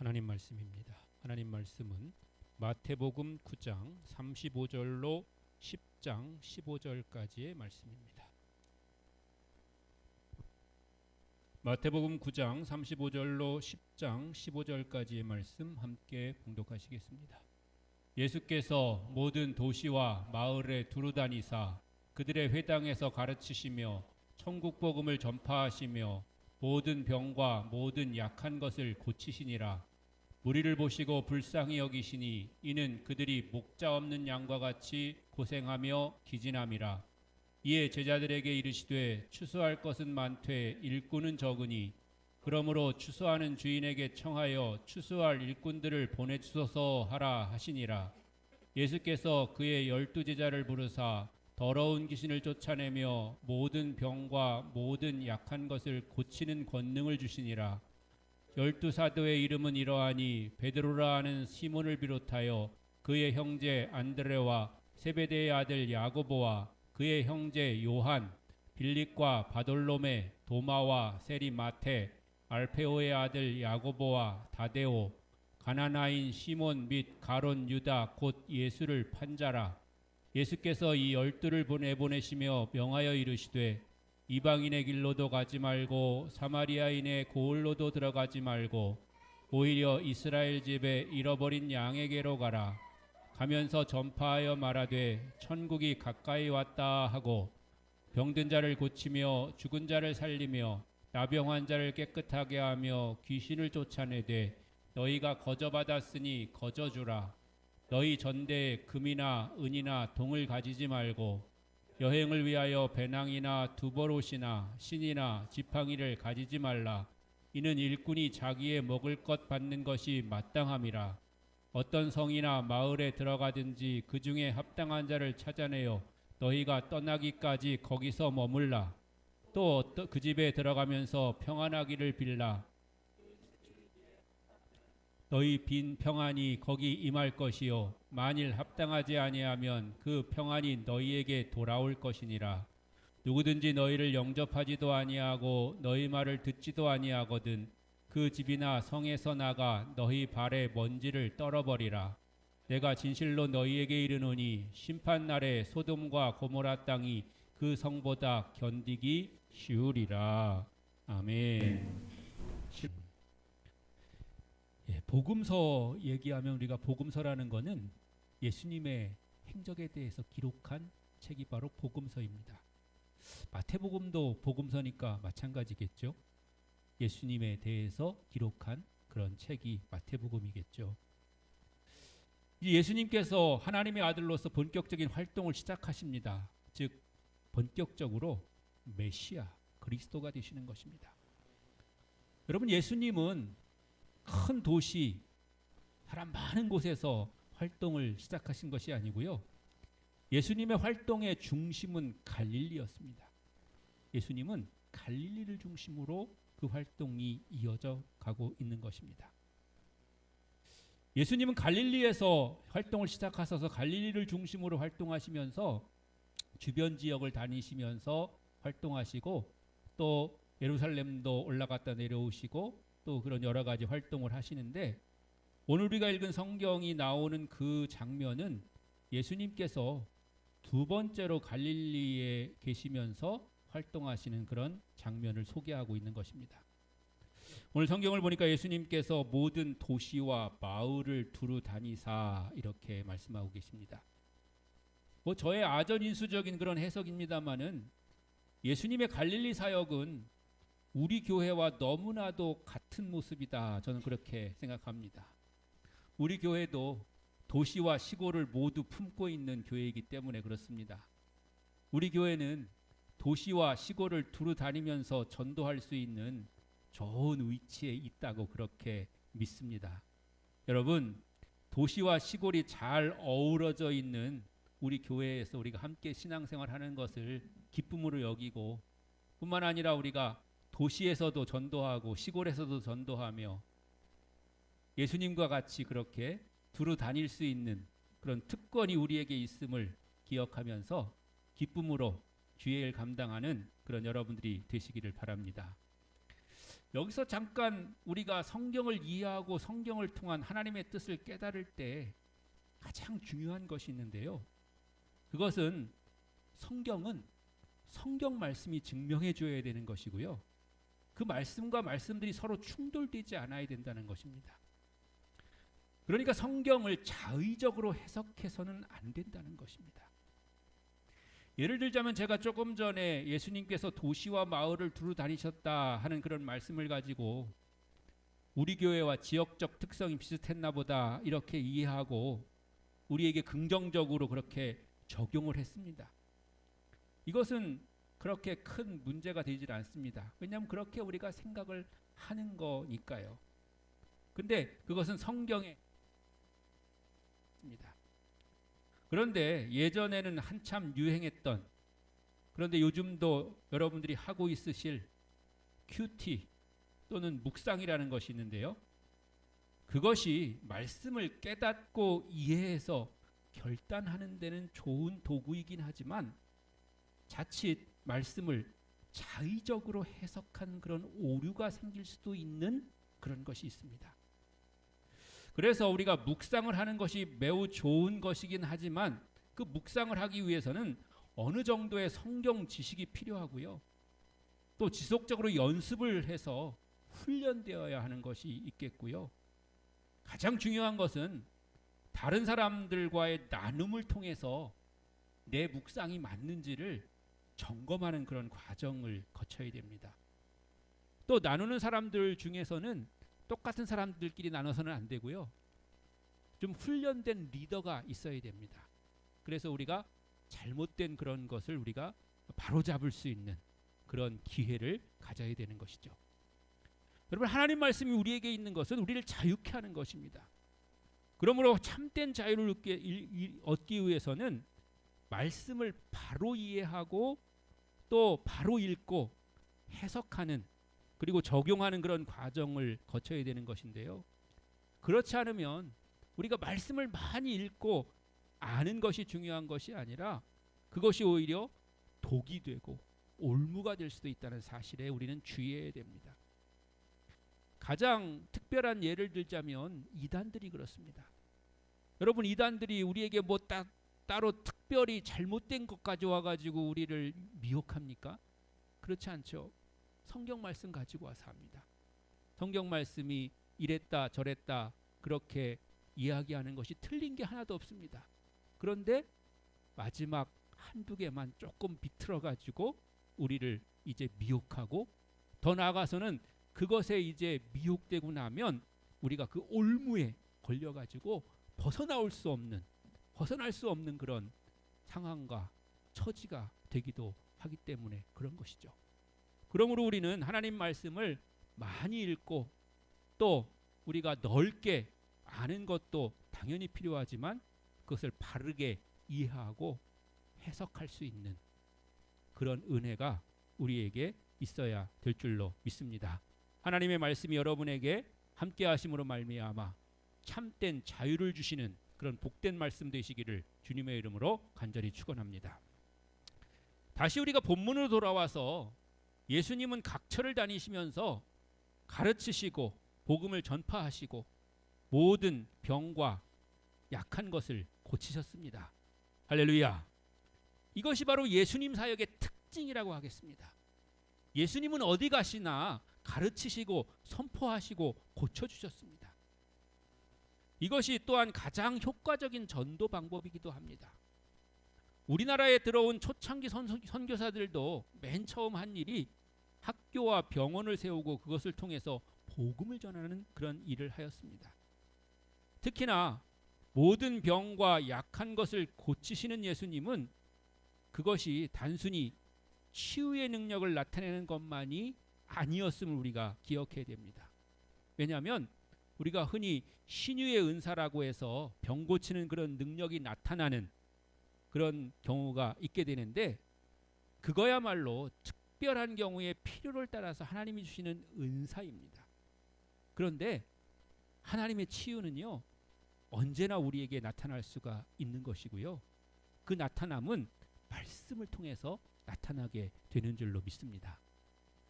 하나님 말씀입니다. 하나님 말씀은 마태복음 9장 35절로 10장 15절까지의 말씀입니다. 마태복음 9장 35절로 10장 15절까지의 말씀 함께 봉독하시겠습니다. 예수께서 모든 도시와 마을에 두루 다니사 그들의 회당에서 가르치시며 천국 복음을 전파하시며 모든 병과 모든 약한 것을 고치시니라. 무리를 보시고 불쌍히 여기시니 이는 그들이 목자 없는 양과 같이 고생하며 기진함이라. 이에 제자들에게 이르시되 추수할 것은 많되 일꾼은 적으니 그러므로 추수하는 주인에게 청하여 추수할 일꾼들을 보내주소서 하라 하시니라. 예수께서 그의 12 제자를 부르사 더러운 귀신을 쫓아내며 모든 병과 모든 약한 것을 고치는 권능을 주시니라. 12 사도의 이름은 이러하니 베드로라 하는 시몬을 비롯하여 그의 형제 안드레와 세베대의 아들 야고보와 그의 형제 요한, 빌립과 바돌로메, 도마와 세리 마테, 알페오의 아들 야고보와 다데오, 가나나인 시몬 및 가론 유다 곧 예수를 판 자라. 예수께서 이 12를 보내시며 명하여 이르시되 이방인의 길로도 가지 말고 사마리아인의 고을로도 들어가지 말고 오히려 이스라엘 집에 잃어버린 양에게로 가라. 가면서 전파하여 말하되 천국이 가까이 왔다 하고 병든 자를 고치며 죽은 자를 살리며 나병한 자를 깨끗하게 하며 귀신을 쫓아내되 너희가 거저받았으니 거저주라. 너희 전대에 금이나 은이나 동을 가지지 말고 여행을 위하여 배낭이나 두버롯이나 신이나 지팡이를 가지지 말라. 이는 일꾼이 자기의 먹을 것 받는 것이 마땅함이라. 어떤 성이나 마을에 들어가든지 그 중에 합당한 자를 찾아내어 너희가 떠나기까지 거기서 머물라. 또 그 집에 들어가면서 평안하기를 빌라. 너희 빈 평안이 거기 임할 것이요 만일 합당하지 아니하면 그 평안이 너희에게 돌아올 것이니라. 누구든지 너희를 영접하지도 아니하고 너희 말을 듣지도 아니하거든 그 집이나 성에서 나가 너희 발에 먼지를 떨어버리라. 내가 진실로 너희에게 이르노니 심판날에 소돔과 고모라 땅이 그 성보다 견디기 쉬우리라. 아멘. 복음서 얘기하면 우리가 복음서라는 것은 예수님의 행적에 대해서 기록한 책이 바로 복음서입니다. 마태복음도 복음서니까 마찬가지겠죠. 예수님에 대해서 기록한 그런 책이 마태복음이겠죠. 예수님께서 하나님의 아들로서 본격적인 활동을 시작하십니다. 즉 본격적으로 메시아 그리스도가 되시는 것입니다. 여러분, 예수님은 큰 도시, 사람 많은 곳에서 활동을 시작하신 것이 아니고요. 예수님의 활동의 중심은 갈릴리였습니다. 예수님은 갈릴리를 중심으로 그 활동이 이어져 가고 있는 것입니다. 예수님은 갈릴리에서 활동을 시작하셔서 갈릴리를 중심으로 활동하시면서 주변 지역을 다니시면서 활동하시고 또 예루살렘도 올라갔다 내려오시고 또 그런 여러 가지 활동을 하시는데 오늘 우리가 읽은 성경이 나오는 그 장면은 예수님께서 두 번째로 갈릴리에 계시면서 활동하시는 그런 장면을 소개하고 있는 것입니다. 오늘 성경을 보니까 예수님께서 모든 도시와 마을을 두루 다니사 이렇게 말씀하고 계십니다. 저의 아전인수적인 그런 해석입니다마는 예수님의 갈릴리 사역은 우리 교회와 너무나도 같은 모습이다. 저는 그렇게 생각합니다. 우리 교회도 도시와 시골을 모두 품고 있는 교회이기 때문에 그렇습니다. 우리 교회는 도시와 시골을 두루 다니면서 전도할 수 있는 좋은 위치에 있다고 그렇게 믿습니다. 여러분, 도시와 시골이 잘 어우러져 있는 우리 교회에서 우리가 함께 신앙생활하는 것을 기쁨으로 여기고 뿐만 아니라 우리가 도시에서도 전도하고 시골에서도 전도하며 예수님과 같이 그렇게 두루 다닐 수 있는 그런 특권이 우리에게 있음을 기억하면서 기쁨으로 주의 일 감당하는 그런 여러분들이 되시기를 바랍니다. 여기서 잠깐 우리가 성경을 이해하고 성경을 통한 하나님의 뜻을 깨달을 때 가장 중요한 것이 있는데요. 그것은 성경은 성경 말씀이 증명해 줘야 되는 것이고요. 그 말씀과 말씀들이 서로 충돌되지 않아야 된다는 것입니다. 그러니까 성경을 자의적으로 해석해서는 안 된다는 것입니다. 예를 들자면 제가 조금 전에 예수님께서 도시와 마을을 두루 다니셨다 하는 그런 말씀을 가지고 우리 교회와 지역적 특성이 비슷했나 보다 이렇게 이해하고 우리에게 긍정적으로 그렇게 적용을 했습니다. 이것은 그렇게 큰 문제가 되질 않습니다. 왜냐하면 그렇게 우리가 생각을 하는 거니까요. 근데 그것은 성경에 있습니다. 그런데 예전에는 한참 유행했던, 그런데 요즘도 여러분들이 하고 있으실 큐티 또는 묵상이라는 것이 있는데요. 그것이 말씀을 깨닫고 이해해서 결단하는 데는 좋은 도구이긴 하지만 자칫 말씀을 자의적으로 해석한 그런 오류가 생길 수도 있는 그런 것이 있습니다. 그래서 우리가 묵상을 하는 것이 매우 좋은 것이긴 하지만 그 묵상을 하기 위해서는 어느 정도의 성경 지식이 필요하고요. 또 지속적으로 연습을 해서 훈련되어야 하는 것이 있겠고요. 가장 중요한 것은 다른 사람들과의 나눔을 통해서 내 묵상이 맞는지를 점검하는 그런 과정을 거쳐야 됩니다. 또 나누는 사람들 중에서는 똑같은 사람들끼리 나눠서는 안 되고요. 좀 훈련된 리더가 있어야 됩니다. 그래서 우리가 잘못된 그런 것을 우리가 바로잡을 수 있는 그런 기회를 가져야 되는 것이죠. 여러분, 하나님 말씀이 우리에게 있는 것은 우리를 자유케 하는 것입니다. 그러므로 참된 자유를 얻기 위해서는 말씀을 바로 이해하고 또 바로 읽고 해석하는 그리고 적용하는 그런 과정을 거쳐야 되는 것인데요. 그렇지 않으면 우리가 말씀을 많이 읽고 아는 것이 중요한 것이 아니라 그것이 오히려 독이 되고 올무가 될 수도 있다는 사실에 우리는 주의해야 됩니다. 가장 특별한 예를 들자면 이단들이 그렇습니다. 여러분, 이단들이 우리에게 뭐 따로 특별히 잘못된 것 가져와 가지고 우리를 미혹합니까? 그렇지 않죠. 성경 말씀 가지고 와서 합니다. 성경 말씀이 이랬다 저랬다 그렇게 이야기하는 것이 틀린 게 하나도 없습니다. 그런데 마지막 한두 개만 조금 비틀어 가지고 우리를 이제 미혹하고 더 나아가서는 그것에 이제 미혹되고 나면 우리가 그 올무에 걸려 가지고 벗어날 수 없는 그런 상황과 처지가 되기도 하기 때문에 그런 것이죠. 그러므로 우리는 하나님 말씀을 많이 읽고 또 우리가 넓게 아는 것도 당연히 필요하지만 그것을 바르게 이해하고 해석할 수 있는 그런 은혜가 우리에게 있어야 될 줄로 믿습니다. 하나님의 말씀이 여러분에게 함께 하심으로 말미암아 참된 자유를 주시는 그런 복된 말씀 되시기를 주님의 이름으로 간절히 축원합니다. 다시 우리가 본문으로 돌아와서 예수님은 각처를 다니시면서 가르치시고 복음을 전파하시고 모든 병과 약한 것을 고치셨습니다. 할렐루야. 이것이 바로 예수님 사역의 특징이라고 하겠습니다. 예수님은 어디 가시나 가르치시고 선포하시고 고쳐주셨습니다. 이것이 또한 가장 효과적인 전도 방법이기도 합니다. 우리나라에 들어온 초창기 선교사들도 맨 처음 한 일이 학교와 병원을 세우고 그것을 통해서 복음을 전하는 그런 일을 하였습니다. 특히나 모든 병과 약한 것을 고치시는 예수님은 그것이 단순히 치유의 능력을 나타내는 것만이 아니었음을 우리가 기억해야 됩니다. 왜냐하면 우리가 흔히 신유의 은사라고 해서 병 고치는 그런 능력이 나타나는 그런 경우가 있게 되는데 그거야말로 특별한 경우에 필요를 따라서 하나님이 주시는 은사입니다. 그런데 하나님의 치유는요 언제나 우리에게 나타날 수가 있는 것이고요. 그 나타남은 말씀을 통해서 나타나게 되는 줄로 믿습니다.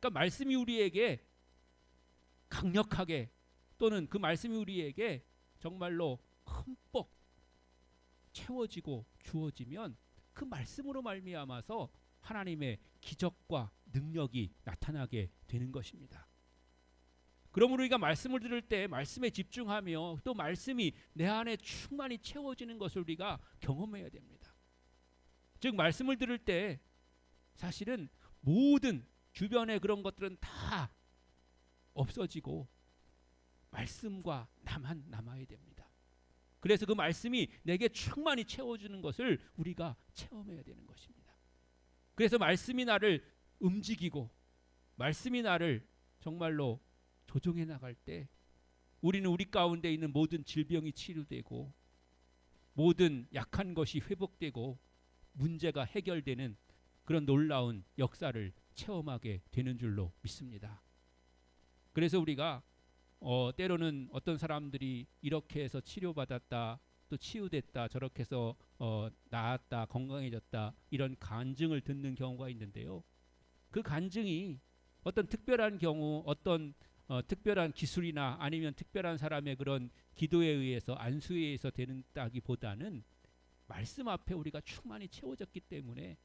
그러니까 말씀이 우리에게 강력하게 또는 그 말씀이 우리에게 정말로 흠뻑 채워지고 주어지면 그 말씀으로 말미암아서 하나님의 기적과 능력이 나타나게 되는 것입니다. 그러므로 우리가 말씀을 들을 때 말씀에 집중하며 또 말씀이 내 안에 충만히 채워지는 것을 우리가 경험해야 됩니다. 즉 말씀을 들을 때 사실은 모든 주변의 그런 것들은 다 없어지고 말씀과 나만 남아야 됩니다. 그래서 그 말씀이 내게 충만히 채워주는 것을 우리가 체험해야 되는 것입니다. 그래서 말씀이 나를 움직이고 말씀이 나를 정말로 조종해 나갈 때 우리는 우리 가운데 있는 모든 질병이 치료되고 모든 약한 것이 회복되고 문제가 해결되는 그런 놀라운 역사를 체험하게 되는 줄로 믿습니다. 그래서 우리가 때로는 어떤 사람들이 이렇게 해서 치료받았다, 또 치유됐다, 저렇게 해서 나았다, 건강해졌다 이런 간증을 듣는 경우가 있는데요. 그 간증이 어떤 특별한 경우, 어떤 특별한 기술이나 아니면 특별한 사람의 그런 기도에 의해서 안수에 의해서 되는다기보다는 말씀 앞에 우리가 충만히 채워졌기 때문에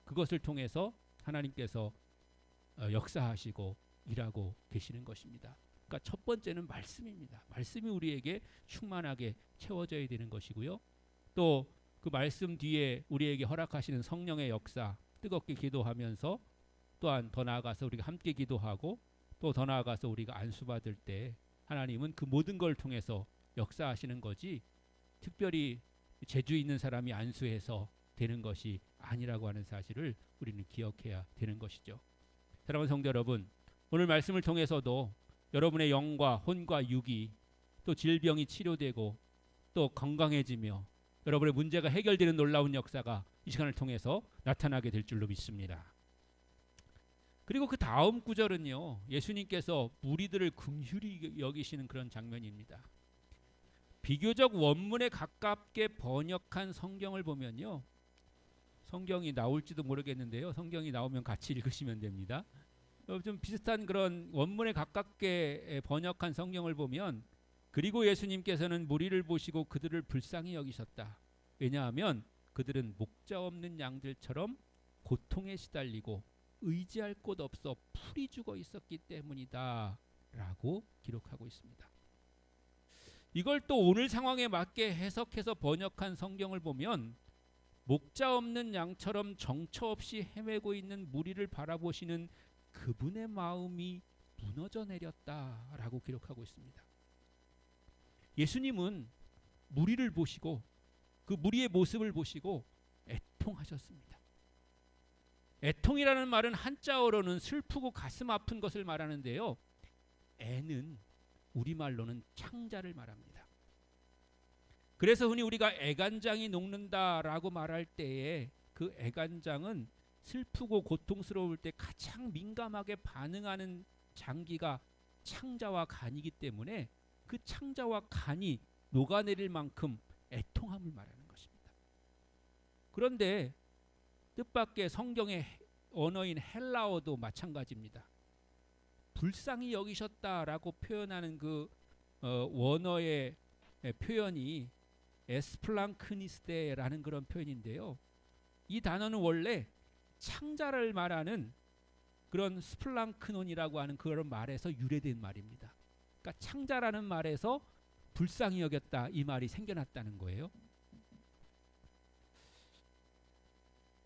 그것을 통해서 하나님께서 역사하시고 일하고 계시는 것입니다. 그러니까 첫 번째는 말씀입니다. 말씀이 우리에게 충만하게 채워져야 되는 것이고요. 또 그 말씀 뒤에 우리에게 허락하시는 성령의 역사, 뜨겁게 기도하면서 또한 더 나아가서 우리가 함께 기도하고 또 더 나아가서 우리가 안수받을 때 하나님은 그 모든 걸 통해서 역사하시는 거지 특별히 재주 있는 사람이 안수해서 되는 것이 아니라고 하는 사실을 우리는 기억해야 되는 것이죠. 사랑하는 성도 여러분, 오늘 말씀을 통해서도 여러분의 영과 혼과 육이 또 질병이 치료되고 또 건강해지며 여러분의 문제가 해결되는 놀라운 역사가 이 시간을 통해서 나타나게 될 줄로 믿습니다. 그리고 그 다음 구절은요, 예수님께서 무리들을 긍휼히 여기시는 그런 장면입니다. 비교적 원문에 가깝게 번역한 성경을 보면요, 성경이 나올지도 모르겠는데요, 성경이 나오면 같이 읽으시면 됩니다. 좀 비슷한 그런 원문에 가깝게 번역한 성경을 보면 그리고 예수님께서는 무리를 보시고 그들을 불쌍히 여기셨다. 왜냐하면 그들은 목자 없는 양들처럼 고통에 시달리고 의지할 곳 없어 풀이 죽어 있었기 때문이다 라고 기록하고 있습니다. 이걸 또 오늘 상황에 맞게 해석해서 번역한 성경을 보면 목자 없는 양처럼 정처 없이 헤매고 있는 무리를 바라보시는 그분의 마음이 무너져 내렸다라고 기록하고 있습니다. 예수님은 무리를 보시고 그 무리의 모습을 보시고 애통하셨습니다. 애통이라는 말은 한자어로는 슬프고 가슴 아픈 것을 말하는데요. 애는 우리말로는 창자를 말합니다. 그래서 흔히 우리가 애간장이 녹는다라고 말할 때에 그 애간장은 슬프고 고통스러울 때 가장 민감하게 반응하는 장기가 창자와 간이기 때문에 그 창자와 간이 녹아내릴 만큼 애통함을 말하는 것입니다. 그런데 뜻밖의 성경의 언어인 헬라어도 마찬가지입니다. 불쌍히 여기셨다라고 표현하는 그 원어의 표현이 에스플랑크니스테라는 그런 표현인데요. 이 단어는 원래 창자를 말하는 그런 스플랑크논이라고 하는 그런 말에서 유래된 말입니다. 그러니까 창자라는 말에서 불쌍히 여겼다 이 말이 생겨났다는 거예요.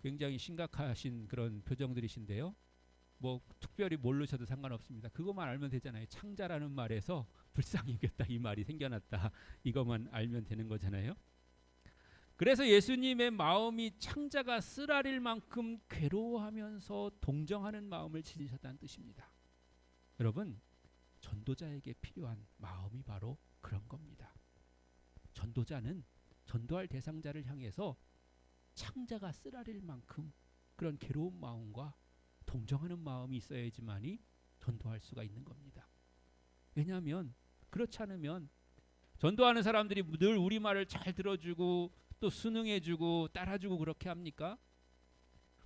굉장히 심각하신 그런 표정들이신데요. 뭐 특별히 모르셔도 상관없습니다. 그것만 알면 되잖아요. 창자라는 말에서 불쌍히 여겼다 이 말이 생겨났다. 이것만 알면 되는 거잖아요. 그래서 예수님의 마음이 창자가 쓰라릴 만큼 괴로워하면서 동정하는 마음을 지니셨다는 뜻입니다. 여러분, 전도자에게 필요한 마음이 바로 그런 겁니다. 전도자는 전도할 대상자를 향해서 창자가 쓰라릴 만큼 그런 괴로운 마음과 동정하는 마음이 있어야지만이 전도할 수가 있는 겁니다. 왜냐하면 그렇지 않으면 전도하는 사람들이 늘 우리 말을 잘 들어주고 또 순응해주고 따라주고 그렇게 합니까?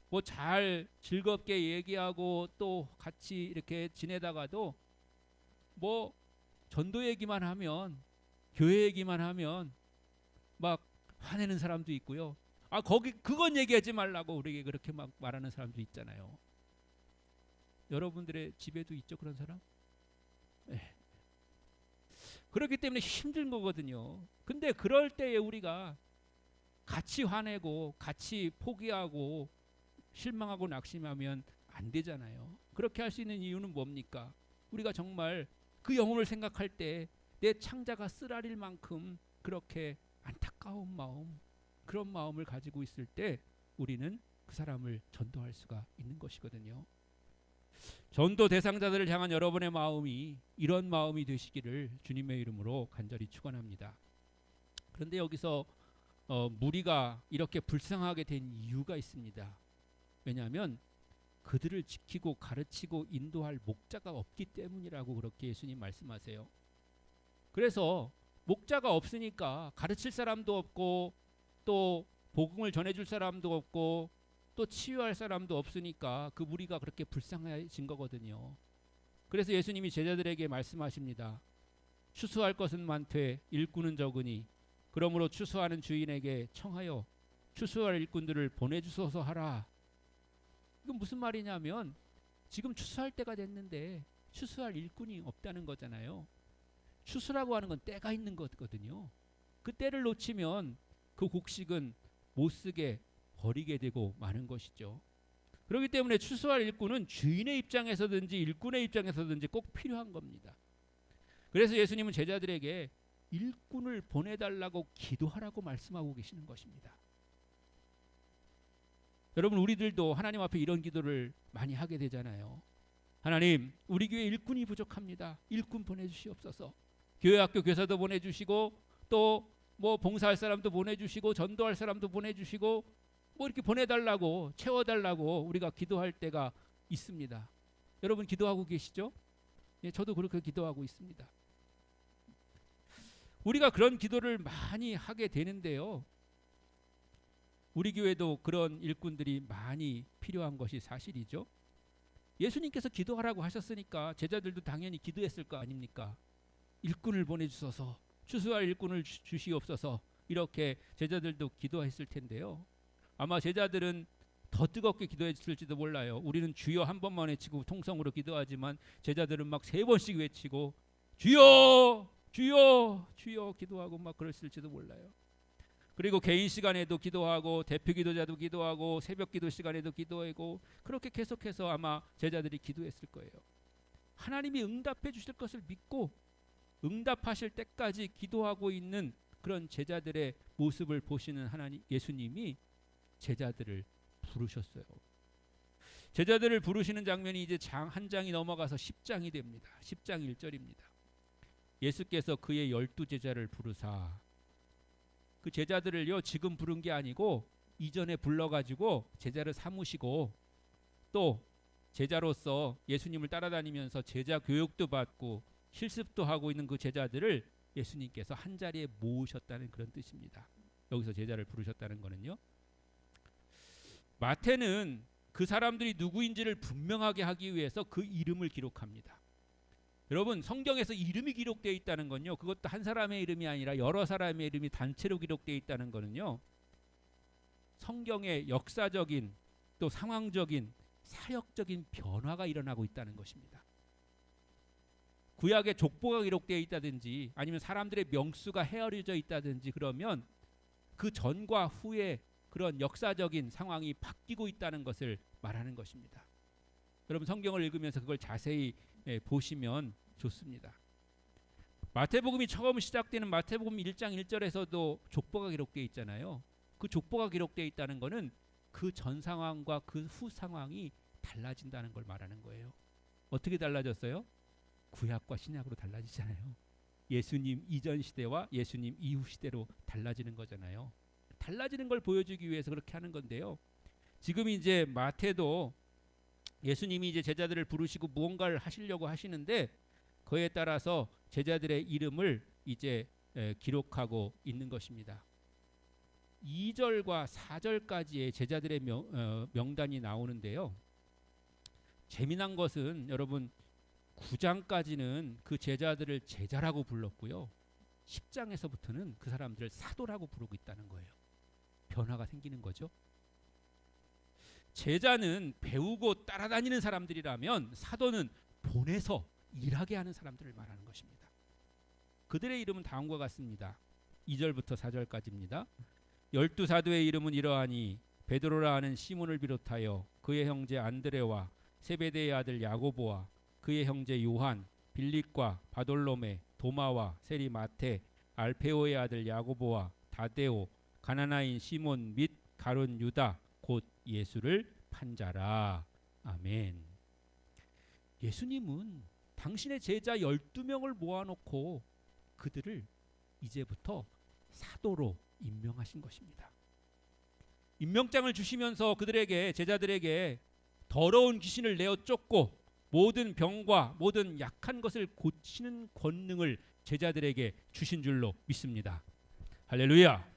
뭐 잘 즐겁게 얘기하고 또 같이 이렇게 지내다가도 뭐 전도 얘기만 하면, 교회 얘기만 하면 막 화내는 사람도 있고요. 아, 거기 그건 얘기하지 말라고 우리에게 그렇게 막 말하는 사람도 있잖아요. 여러분들의 집에도 있죠, 그런 사람? 네. 그렇기 때문에 힘든 거거든요. 근데 그럴 때에 우리가 같이 화내고 같이 포기하고 실망하고 낙심하면 안 되잖아요. 그렇게 할 수 있는 이유는 뭡니까? 우리가 정말 그 영혼을 생각할 때 내 창자가 쓰라릴 만큼 그렇게 안타까운 마음, 그런 마음을 가지고 있을 때 우리는 그 사람을 전도할 수가 있는 것이거든요. 전도 대상자들을 향한 여러분의 마음이 이런 마음이 되시기를 주님의 이름으로 간절히 축원합니다. 그런데 여기서 무리가 이렇게 불쌍하게 된 이유가 있습니다. 왜냐하면 그들을 지키고 가르치고 인도할 목자가 없기 때문이라고 그렇게 예수님 말씀하세요. 그래서 목자가 없으니까 가르칠 사람도 없고 또 복음을 전해줄 사람도 없고 또 치유할 사람도 없으니까 그 무리가 그렇게 불쌍해진 거거든요. 그래서 예수님이 제자들에게 말씀하십니다. 추수할 것은 많되 일꾼은 적으니 그러므로 추수하는 주인에게 청하여 추수할 일꾼들을 보내주소서 하라. 이건 무슨 말이냐면 지금 추수할 때가 됐는데 추수할 일꾼이 없다는 거잖아요. 추수라고 하는 건 때가 있는 거거든요. 그 때를 놓치면 그 곡식은 못 쓰게 버리게 되고 마는 것이죠. 그렇기 때문에 추수할 일꾼은 주인의 입장에서든지 일꾼의 입장에서든지 꼭 필요한 겁니다. 그래서 예수님은 제자들에게 일꾼을 보내달라고 기도하라고 말씀하고 계시는 것입니다. 여러분, 우리들도 하나님 앞에 이런 기도를 많이 하게 되잖아요. 하나님, 우리 교회 일꾼이 부족합니다. 일꾼 보내주시옵소서. 교회 학교 교사도 보내주시고 또 뭐 봉사할 사람도 보내주시고 전도할 사람도 보내주시고 뭐 이렇게 보내달라고 채워달라고 우리가 기도할 때가 있습니다. 여러분 기도하고 계시죠? 예, 저도 그렇게 기도하고 있습니다. 우리가 그런 기도를 많이 하게 되는데요. 우리 교회도 그런 일꾼들이 많이 필요한 것이 사실이죠. 예수님께서 기도하라고 하셨으니까 제자들도 당연히 기도했을 거 아닙니까? 일꾼을 보내주소서, 추수할 일꾼을 주시옵소서, 이렇게 제자들도 기도했을 텐데요. 아마 제자들은 더 뜨겁게 기도했을지도 몰라요. 우리는 주여 한 번만 외치고 통성으로 기도하지만 제자들은 막 3번씩 외치고 주여 주여 주여 기도하고 막 그랬을지도 몰라요. 그리고 개인 시간에도 기도하고 대표 기도자도 기도하고 새벽 기도 시간에도 기도하고 그렇게 계속해서 아마 제자들이 기도했을 거예요. 하나님이 응답해 주실 것을 믿고 응답하실 때까지 기도하고 있는 그런 제자들의 모습을 보시는 하나님 예수님이 제자들을 부르셨어요. 제자들을 부르시는 장면이 이제 한 장이 넘어가서 10장이 됩니다. 10장 1절입니다. 예수께서 그의 12제자를 부르사, 그 제자들을요 지금 부른 게 아니고 이전에 불러가지고 제자를 삼으시고 또 제자로서 예수님을 따라다니면서 제자 교육도 받고 실습도 하고 있는 그 제자들을 예수님께서 한 자리에 모으셨다는 그런 뜻입니다. 여기서 제자를 부르셨다는 거는요. 마태는 그 사람들이 누구인지를 분명하게 하기 위해서 그 이름을 기록합니다. 여러분, 성경에서 이름이 기록되어 있다는 건요, 그것도 한 사람의 이름이 아니라 여러 사람의 이름이 단체로 기록되어 있다는 거는요, 성경의 역사적인 또 상황적인 사역적인 변화가 일어나고 있다는 것입니다. 구약의 족보가 기록되어 있다든지 아니면 사람들의 명수가 헤아려져 있다든지 그러면 그 전과 후에 그런 역사적인 상황이 바뀌고 있다는 것을 말하는 것입니다. 여러분 성경을 읽으면서 그걸 자세히 보시면 좋습니다. 마태복음이 처음 시작되는 마태복음 1장 1절에서도 족보가 기록되어 있잖아요. 그 족보가 기록되어 있다는 것은 그 전 상황과 그 후 상황이 달라진다는 걸 말하는 거예요. 어떻게 달라졌어요? 구약과 신약으로 달라지잖아요. 예수님 이전 시대와 예수님 이후 시대로 달라지는 거잖아요. 달라지는 걸 보여주기 위해서 그렇게 하는 건데요. 지금 이제 마태도 예수님이 이제 제자들을 부르시고 무언가를 하시려고 하시는데 그에 따라서 제자들의 이름을 이제 기록하고 있는 것입니다. 2절과 4절까지의 제자들의 명단이 나오는데요. 재미난 것은 여러분 9장까지는 그 제자들을 제자라고 불렀고요. 10장에서부터는 그 사람들을 사도라고 부르고 있다는 거예요. 변화가 생기는 거죠. 제자는 배우고 따라다니는 사람들이라면 사도는 보내서 일하게 하는 사람들을 말하는 것입니다. 그들의 이름은 다음과 같습니다. 2절부터 4절까지입니다. 12사도의 이름은 이러하니 베드로라 하는 시몬을 비롯하여 그의 형제 안드레와 세베대의 아들 야고보와 그의 형제 요한, 빌립과 바돌로메, 도마와 세리 마테, 알페오의 아들 야고보와 다데오, 가나나인 시몬 및 가룟 유다 곧 예수를 판 자라. 아멘. 예수님은 당신의 제자 12명을 모아놓고 그들을 이제부터 사도로 임명하신 것입니다. 임명장을 주시면서 그들에게, 제자들에게 더러운 귀신을 내어 쫓고 모든 병과 모든 약한 것을 고치는 권능을 제자들에게 주신 줄로 믿습니다. 할렐루야.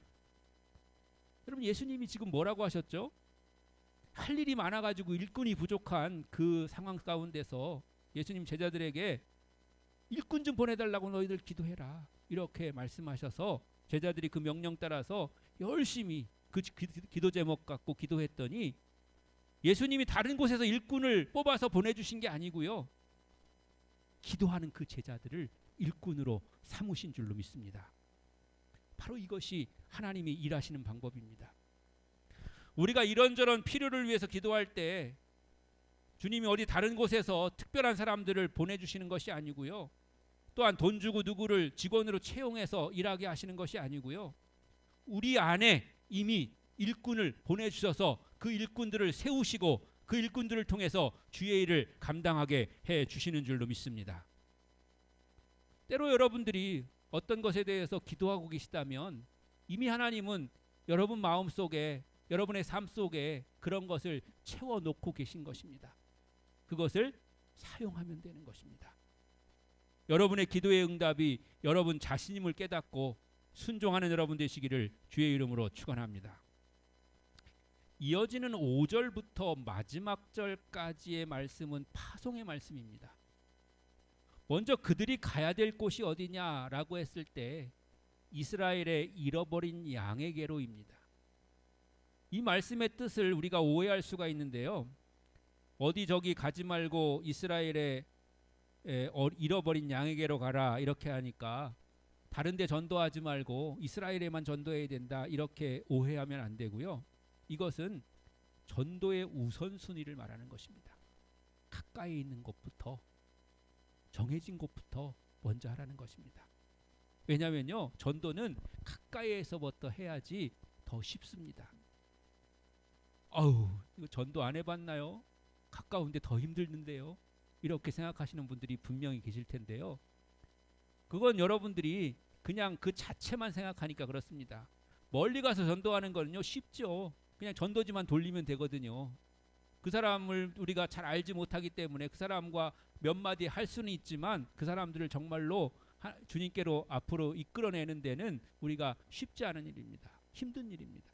여러분, 예수님이 지금 뭐라고 하셨죠? 할 일이 많아가지고 일꾼이 부족한 그 상황 가운데서 예수님 제자들에게 일꾼 좀 보내달라고 너희들 기도해라, 이렇게 말씀하셔서 제자들이 그 명령 따라서 열심히 그 기도 제목 갖고 기도했더니 예수님이 다른 곳에서 일꾼을 뽑아서 보내주신 게 아니고요, 기도하는 그 제자들을 일꾼으로 삼으신 줄로 믿습니다. 바로 이것이 하나님이 일하시는 방법입니다. 우리가 이런저런 필요를 위해서 기도할 때 주님이 어디 다른 곳에서 특별한 사람들을 보내주시는 것이 아니고요, 또한 돈 주고 누구를 직원으로 채용해서 일하게 하시는 것이 아니고요, 우리 안에 이미 일꾼을 보내주셔서 그 일꾼들을 세우시고 그 일꾼들을 통해서 주의 일을 감당하게 해주시는 줄로 믿습니다. 때로 여러분들이 어떤 것에 대해서 기도하고 계시다면 이미 하나님은 여러분 마음속에, 여러분의 삶 속에 그런 것을 채워놓고 계신 것입니다. 그것을 사용하면 되는 것입니다. 여러분의 기도의 응답이 여러분 자신임을 깨닫고 순종하는 여러분 되시기를 주의 이름으로 축원합니다. 이어지는 5절부터 마지막 절까지의 말씀은 파송의 말씀입니다. 먼저 그들이 가야 될 곳이 어디냐라고 했을 때 이스라엘의 잃어버린 양에게로입니다. 이 말씀의 뜻을 우리가 오해할 수가 있는데요, 어디 저기 가지 말고 이스라엘의 잃어버린 양에게로 가라 이렇게 하니까 다른 데 전도하지 말고 이스라엘에만 전도해야 된다, 이렇게 오해하면 안 되고요. 이것은 전도의 우선순위를 말하는 것입니다. 가까이 있는 곳부터, 정해진 곳부터 먼저 하라는 것입니다. 왜냐하면요, 전도는 가까이에서부터 해야지 더 쉽습니다. 아우, 이거 전도 안 해봤나요? 가까운데 더 힘들는데요, 이렇게 생각하시는 분들이 분명히 계실 텐데요, 그건 여러분들이 그냥 그 자체만 생각하니까 그렇습니다. 멀리 가서 전도하는 거는요 쉽죠. 그냥 전도지만 돌리면 되거든요. 그 사람을 우리가 잘 알지 못하기 때문에 그 사람과 몇 마디 할 수는 있지만 그 사람들을 정말로 주님께로 앞으로 이끌어내는 데는 우리가 쉽지 않은 일입니다. 힘든 일입니다.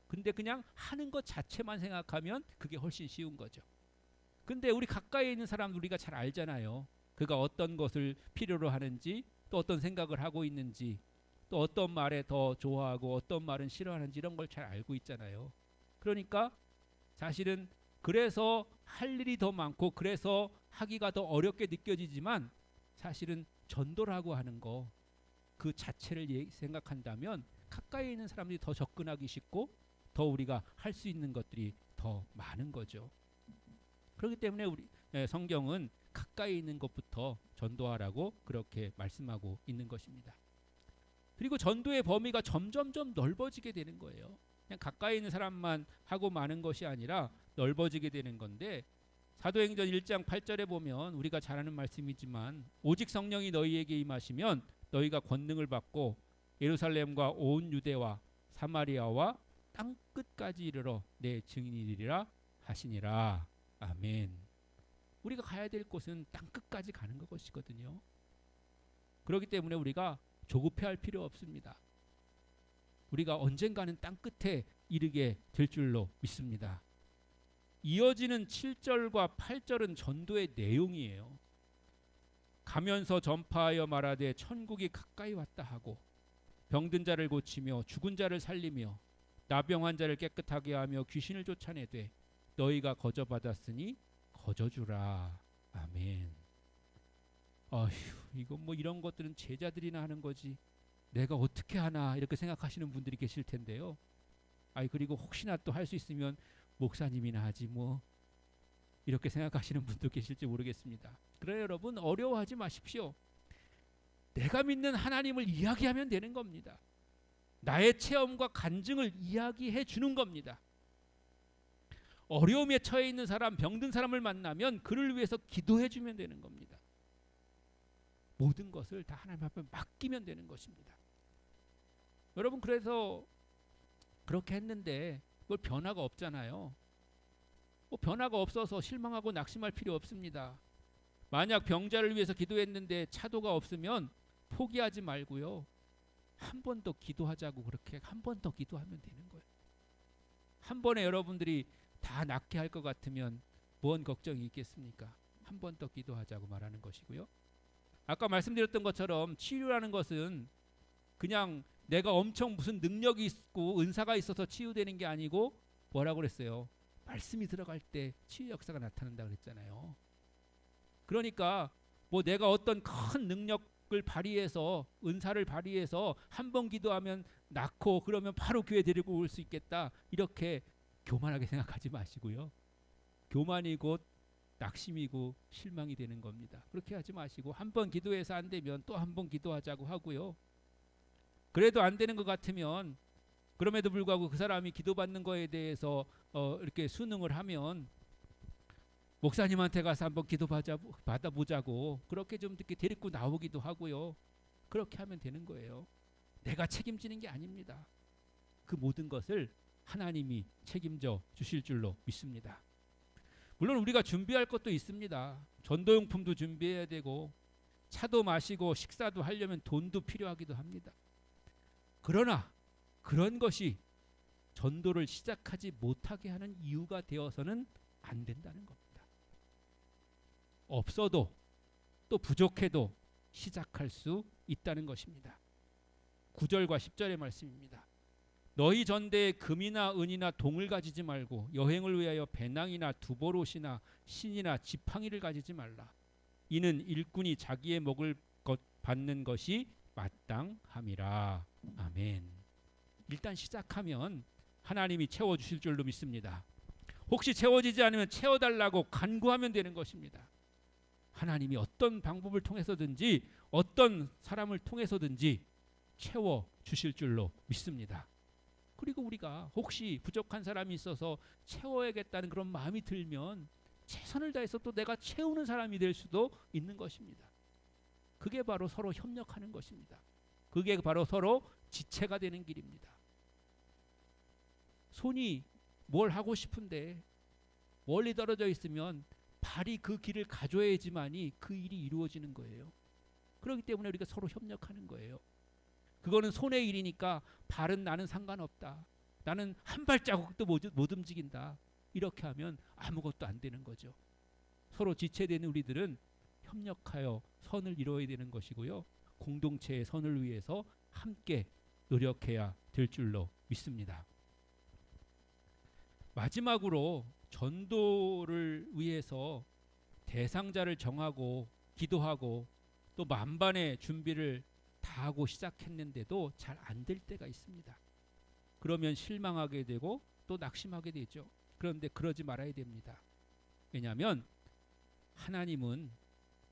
근데 그냥 하는 것 자체만 생각하면 그게 훨씬 쉬운 거죠. 근데 우리 가까이 있는 사람 우리가 잘 알잖아요. 그가 어떤 것을 필요로 하는지, 또 어떤 생각을 하고 있는지, 또 어떤 말에 더 좋아하고 어떤 말은 싫어하는지, 이런 걸 잘 알고 있잖아요. 그러니까 사실은 그래서 할 일이 더 많고 그래서 하기가 더 어렵게 느껴지지만 사실은 전도라고 하는 거 그 자체를 생각한다면 가까이 있는 사람들이 더 접근하기 쉽고 더 우리가 할 수 있는 것들이 더 많은 거죠. 그렇기 때문에 우리 성경은 가까이 있는 것부터 전도하라고 그렇게 말씀하고 있는 것입니다. 그리고 전도의 범위가 점점점 넓어지게 되는 거예요. 그냥 가까이 있는 사람만 하고 마는 것이 아니라 넓어지게 되는 건데, 사도행전 1장 8절에 보면 우리가 잘 아는 말씀이지만 오직 성령이 너희에게 임하시면 너희가 권능을 받고 예루살렘과 온 유대와 사마리아와 땅끝까지 이르러 내 증인이리라 하시니라. 아멘. 우리가 가야 될 곳은 땅끝까지 가는 것이거든요. 그렇기 때문에 우리가 조급해할 필요 없습니다. 우리가 언젠가는 땅끝에 이르게 될 줄로 믿습니다. 이어지는 7절과 8절은 전도의 내용이에요. 가면서 전파하여 말하되 천국이 가까이 왔다 하고 병든 자를 고치며 죽은 자를 살리며 나병 환자를 깨끗하게 하며 귀신을 쫓아내되 너희가 거저 받았으니 거저 주라. 아멘. 어휴, 이거 뭐 이런 것들은 제자들이나 하는 거지 내가 어떻게 하나 이렇게 생각하시는 분들이 계실 텐데요. 그리고 혹시나 또 할 수 있으면 목사님이나 하지 뭐 이렇게 생각하시는 분도 계실지 모르겠습니다. 그래 여러분, 어려워하지 마십시오. 내가 믿는 하나님을 이야기하면 되는 겁니다. 나의 체험과 간증을 이야기해 주는 겁니다. 어려움에 처해 있는 사람, 병든 사람을 만나면 그를 위해서 기도해 주면 되는 겁니다. 모든 것을 다 하나님 앞에 맡기면 되는 것입니다. 여러분, 그래서 그렇게 했는데 뭘 변화가 없잖아요. 변화가 없어서 실망하고 낙심할 필요 없습니다. 만약 병자를 위해서 기도했는데 차도가 없으면 포기하지 말고요. 한 번 더 기도하자고, 그렇게 한 번 더 기도하면 되는 거예요. 한 번에 여러분들이 다 낫게 할 것 같으면 뭔 걱정이 있겠습니까? 한 번 더 기도하자고 말하는 것이고요. 아까 말씀드렸던 것처럼 치유라는 것은 그냥 내가 엄청 무슨 능력이 있고 은사가 있어서 치유되는 게 아니고 뭐라고 그랬어요? 말씀이 들어갈 때 치유 역사가 나타난다 그랬잖아요. 그러니까 뭐 내가 어떤 큰 능력을 발휘해서, 은사를 발휘해서 한 번 기도하면 낫고 그러면 바로 교회 데리고 올 수 있겠다, 이렇게 교만하게 생각하지 마시고요. 교만이 곧 낙심이고 실망이 되는 겁니다. 그렇게 하지 마시고 한 번 기도해서 안 되면 또 한 번 기도하자고 하고요. 그래도 안 되는 것 같으면, 그럼에도 불구하고 그 사람이 기도받는 거에 대해서 이렇게 순응을 하면 목사님한테 가서 한번 기도 받아보자고 그렇게 좀 이렇게 데리고 나오기도 하고요. 그렇게 하면 되는 거예요. 내가 책임지는 게 아닙니다. 그 모든 것을 하나님이 책임져 주실 줄로 믿습니다. 물론 우리가 준비할 것도 있습니다. 전도용품도 준비해야 되고 차도 마시고 식사도 하려면 돈도 필요하기도 합니다. 그러나 그런 것이 전도를 시작하지 못하게 하는 이유가 되어서는 안 된다는 겁니다. 없어도 또 부족해도 시작할 수 있다는 것입니다. 9절과 10절의 말씀입니다. 너희 전대에 금이나 은이나 동을 가지지 말고 여행을 위하여 배낭이나 두보롯이나 신이나 지팡이를 가지지 말라. 이는 일꾼이 자기의 먹을 것 받는 것이 마땅함이라. 아멘. 일단 시작하면 하나님이 채워주실 줄로 믿습니다. 혹시 채워지지 않으면 채워달라고 간구하면 되는 것입니다. 하나님이 어떤 방법을 통해서든지 어떤 사람을 통해서든지 채워주실 줄로 믿습니다. 그리고 우리가 혹시 부족한 사람이 있어서 채워야겠다는 그런 마음이 들면 최선을 다해서 또 내가 채우는 사람이 될 수도 있는 것입니다. 그게 바로 서로 협력하는 것입니다. 그게 바로 서로 지체가 되는 길입니다. 손이 뭘 하고 싶은데 멀리 떨어져 있으면 발이 그 길을 가져야지만이 그 일이 이루어지는 거예요. 그렇기 때문에 우리가 서로 협력하는 거예요. 그거는 손의 일이니까 발은 나는 상관없다. 나는 한 발자국도 못 움직인다. 이렇게 하면 아무것도 안 되는 거죠. 서로 지체되는 우리들은 협력하여 선을 이루어야 되는 것이고요. 공동체의 선을 위해서 함께 노력해야 될 줄로 믿습니다. 마지막으로 전도를 위해서 대상자를 정하고 기도하고 또 만반의 준비를 다 하고 시작했는데도 잘 안 될 때가 있습니다. 그러면 실망하게 되고 또 낙심하게 되죠. 그런데 그러지 말아야 됩니다. 왜냐하면 하나님은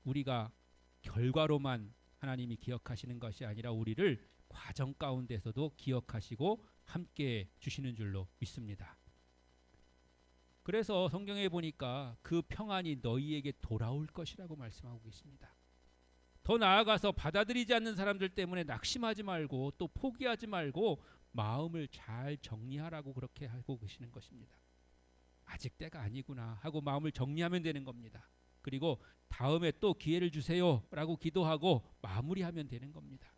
우리가 결과로만 하나님이 기억하시는 것이 아니라 우리를 과정 가운데서도 기억하시고 함께 주시는 줄로 믿습니다. 그래서 성경에 보니까 그 평안이 너희에게 돌아올 것이라고 말씀하고 계십니다. 더 나아가서 받아들이지 않는 사람들 때문에 낙심하지 말고 또 포기하지 말고 마음을 잘 정리하라고 그렇게 하고 계시는 것입니다. 아직 때가 아니구나 하고 마음을 정리하면 되는 겁니다. 그리고 다음에 또 기회를 주세요 라고 기도하고 마무리하면 되는 겁니다.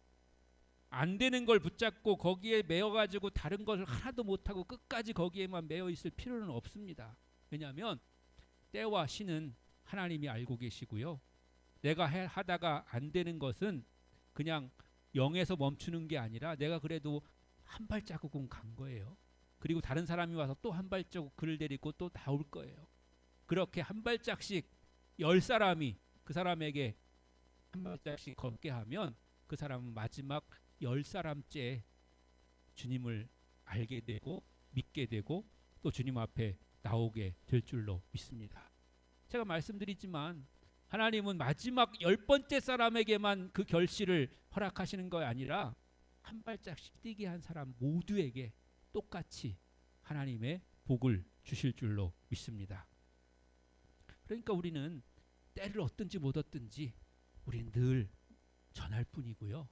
안 되는 걸 붙잡고 거기에 매여가지고 다른 것을 하나도 못하고 끝까지 거기에만 매여 있을 필요는 없습니다. 왜냐하면 때와 시는 하나님이 알고 계시고요. 내가 하다가 안 되는 것은 그냥 0에서 멈추는 게 아니라 내가 그래도 한 발자국은 간 거예요. 그리고 다른 사람이 와서 또 한 발자국 그를 데리고 또 나올 거예요. 그렇게 한 발짝씩 10사람이 그 사람에게 한 발짝씩 걷게 하면 그 사람은 마지막 10사람째 주님을 알게 되고 믿게 되고 또 주님 앞에 나오게 될 줄로 믿습니다. 제가 말씀드리지만 하나님은 마지막 10번째 사람에게만 그 결실을 허락하시는 거 아니라 한 발짝씩 뛰게 한 사람 모두에게 똑같이 하나님의 복을 주실 줄로 믿습니다. 그러니까 우리는 때를 얻든지 못 얻든지 우리는 늘 전할 뿐이고요.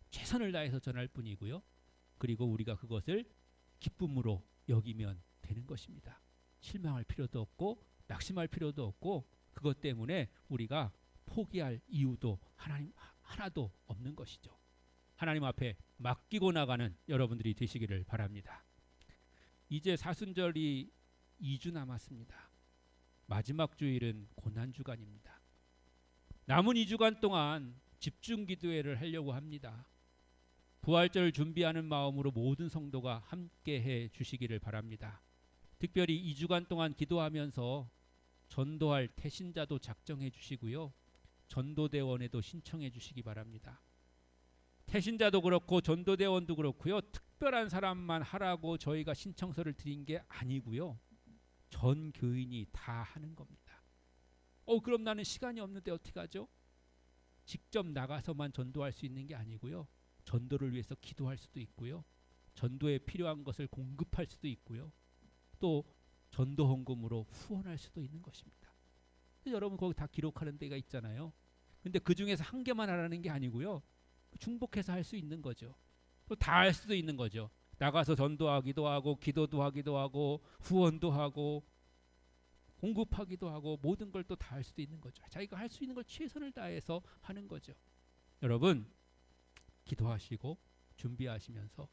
최선을 다해서 전할 뿐이고요. 그리고 우리가 그것을 기쁨으로 여기면 되는 것입니다. 실망할 필요도 없고 낙심할 필요도 없고 그것 때문에 우리가 포기할 이유도 하나도 없는 것이죠. 하나님 앞에 맡기고 나가는 여러분들이 되시기를 바랍니다. 이제 사순절이 2주 남았습니다. 마지막 주일은 고난주간입니다. 남은 2주간 동안 집중 기도회를 하려고 합니다. 부활절 준비하는 마음으로 모든 성도가 함께해 주시기를 바랍니다. 특별히 2주간 동안 기도하면서 전도할 태신자도 작정해 주시고요. 전도대원에도 신청해 주시기 바랍니다. 태신자도 그렇고 전도대원도 그렇고요. 특별한 사람만 하라고 저희가 신청서를 드린 게 아니고요. 전 교인이 다 하는 겁니다. 그럼 나는 시간이 없는데 어떻게 하죠? 직접 나가서만 전도할 수 있는 게 아니고요. 전도를 위해서 기도할 수도 있고요. 전도에 필요한 것을 공급할 수도 있고요. 또 전도 헌금으로 후원할 수도 있는 것입니다. 여러분 거기 다 기록하는 데가 있잖아요. 근데 그 중에서 한 개만 하라는 게 아니고요. 중복해서 할 수 있는 거죠. 또 다 할 수도 있는 거죠. 나가서 전도하기도 하고 기도도 하기도 하고 후원도 하고 공급하기도 하고 모든 걸 또 다 할 수도 있는 거죠. 자기가 할 수 있는 걸 최선을 다해서 하는 거죠. 여러분 기도하시고 준비하시면서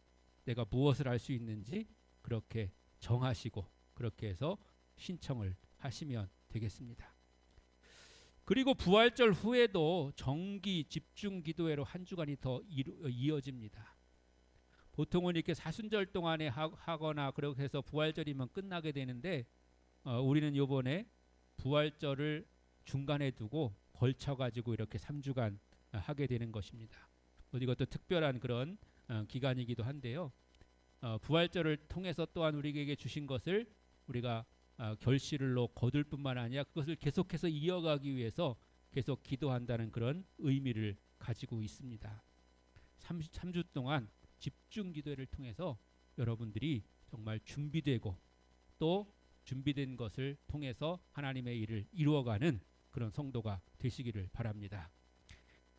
내가 무엇을 할 수 있는지 그렇게 정하시고 그렇게 해서 신청을 하시면 되겠습니다. 그리고 부활절 후에도 정기 집중 기도회로 한 주간이 더 이어집니다. 보통은 이렇게 사순절 동안에 하거나 그렇게 해서 부활절이면 끝나게 되는데 우리는 이번에 부활절을 중간에 두고 걸쳐가지고 이렇게 3주간 하게 되는 것입니다. 이것도 특별한 그런 기간이기도 한데요. 부활절을 통해서 또한 우리에게 주신 것을 우리가 결실로 거둘 뿐만 아니라 그것을 계속해서 이어가기 위해서 계속 기도한다는 그런 의미를 가지고 있습니다. 3주 동안 집중 기도를 통해서 여러분들이 정말 준비되고 또 준비된 것을 통해서 하나님의 일을 이루어가는 그런 성도가 되시기를 바랍니다.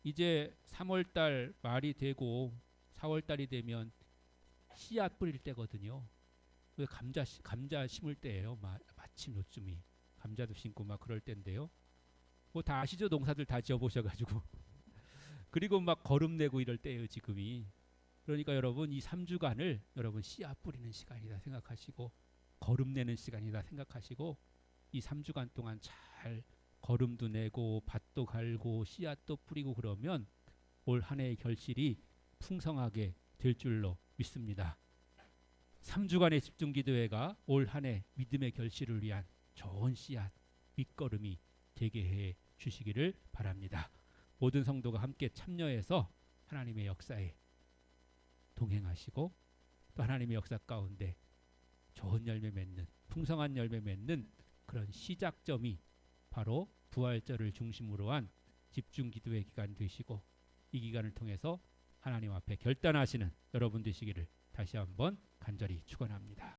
이제 3월달 말이 되고 4월달이 되면 씨앗 뿌릴 때거든요. 감자 심을 때예요. 마침 요즘이 감자도 심고 막 그럴 때인데요. 뭐 다 아시죠? 농사들 다 지어보셔가지고 그리고 막 거름 내고 이럴 때예요 지금이. 그러니까 여러분 이 3주간을 여러분 씨앗 뿌리는 시간이다 생각하시고 거름 내는 시간이다 생각하시고 이 3주간 동안 잘 거름도 내고 밭도 갈고 씨앗도 뿌리고 그러면 올 한 해의 결실이 풍성하게 될 줄로 믿습니다. 3주간의 집중기도회가 올 한 해 믿음의 결실을 위한 좋은 씨앗, 밑거름이 되게 해 주시기를 바랍니다. 모든 성도가 함께 참여해서 하나님의 역사에 동행하시고 또 하나님의 역사 가운데 좋은 열매 맺는, 풍성한 열매 맺는 그런 시작점이 바로 부활절을 중심으로 한 집중기도회 기간 되시고 이 기간을 통해서 하나님 앞에 결단하시는 여러분 되시기를 다시 한번 간절히 축원합니다.